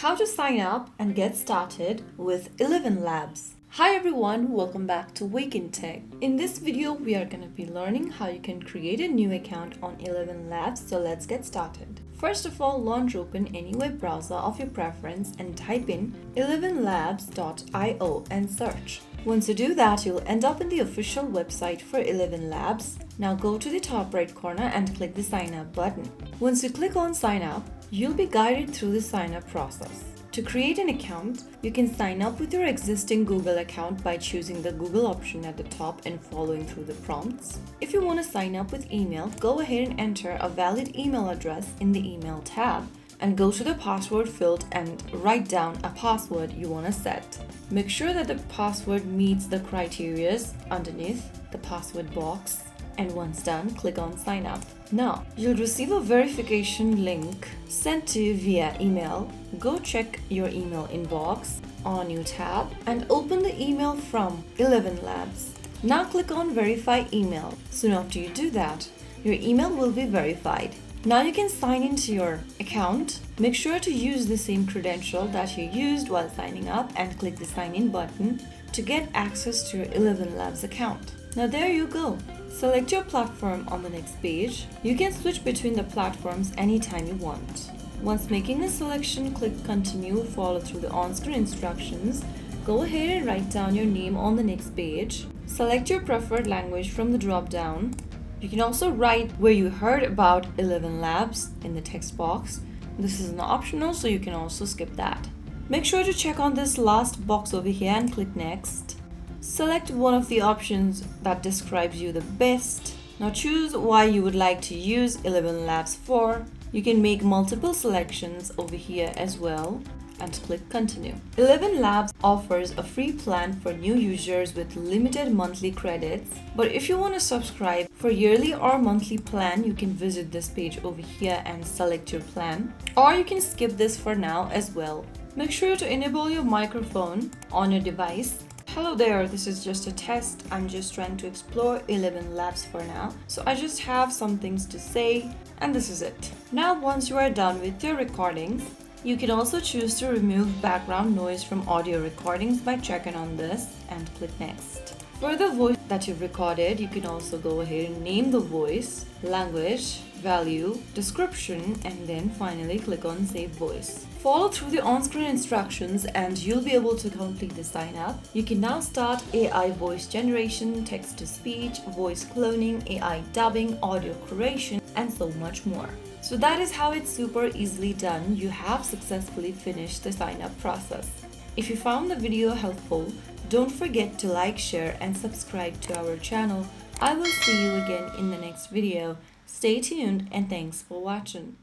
How to sign up and get started with ElevenLabs. Hi everyone, welcome back to Wake&Tech. In this video, we are going to be learning how you can create a new account on ElevenLabs, so let's get started. First of all, launch open any web browser of your preference and type in elevenlabs.io and search. Once you do that, you'll end up in the official website for ElevenLabs. Now go to the top right corner and click the sign up button. Once you click on sign up, you'll be guided through the sign up process. To create an account, you can sign up with your existing Google account by choosing the Google option at the top and following through the prompts. If you want to sign up with email, go ahead and enter a valid email address in the email tab and go to the password field and write down a password you want to set. Make sure that the password meets the criteria underneath the password box. And once done, click on sign up. Now, you'll receive a verification link sent to you via email. Go check your email inbox on a new tab and open the email from ElevenLabs. Now click on verify email. Soon after you do that, your email will be verified. Now you can sign into your account. Make sure to use the same credential that you used while signing up and click the sign in button to get access to your ElevenLabs account. Now there you go. Select your platform on the next page. You can switch between the platforms anytime you want. Once making the selection, click continue, follow through the on-screen instructions. Go ahead and write down your name on the next page. Select your preferred language from the drop-down. You can also write where you heard about ElevenLabs in the text box. This is an optional, so you can also skip that. Make sure to check on this last box over here and click next. Select one of the options that describes you the best. Now choose why you would like to use ElevenLabs for. You can make multiple selections over here as well and click continue. ElevenLabs offers a free plan for new users with limited monthly credits. But if you want to subscribe for yearly or monthly plan, you can visit this page over here and select your plan. Or you can skip this for now as well. Make sure to enable your microphone on your device. Hello there, this is just a test. I'm just trying to explore ElevenLabs for now. So I just have some things to say and this is it. Now once you are done with your recordings, you can also choose to remove background noise from audio recordings by checking on this and click next. For the voice that you've recorded, you can also go ahead and name the voice, language, value, description, and then finally click on save voice. Follow through the on-screen instructions and you'll be able to complete the sign up. You can now start AI voice generation, text-to-speech, voice cloning, AI dubbing, audio creation, and so much more. So that is how it's super easily done. You have successfully finished the sign up process. If you found the video helpful, don't forget to like, share, and subscribe to our channel. I will see you again in the next video. Stay tuned and thanks for watching.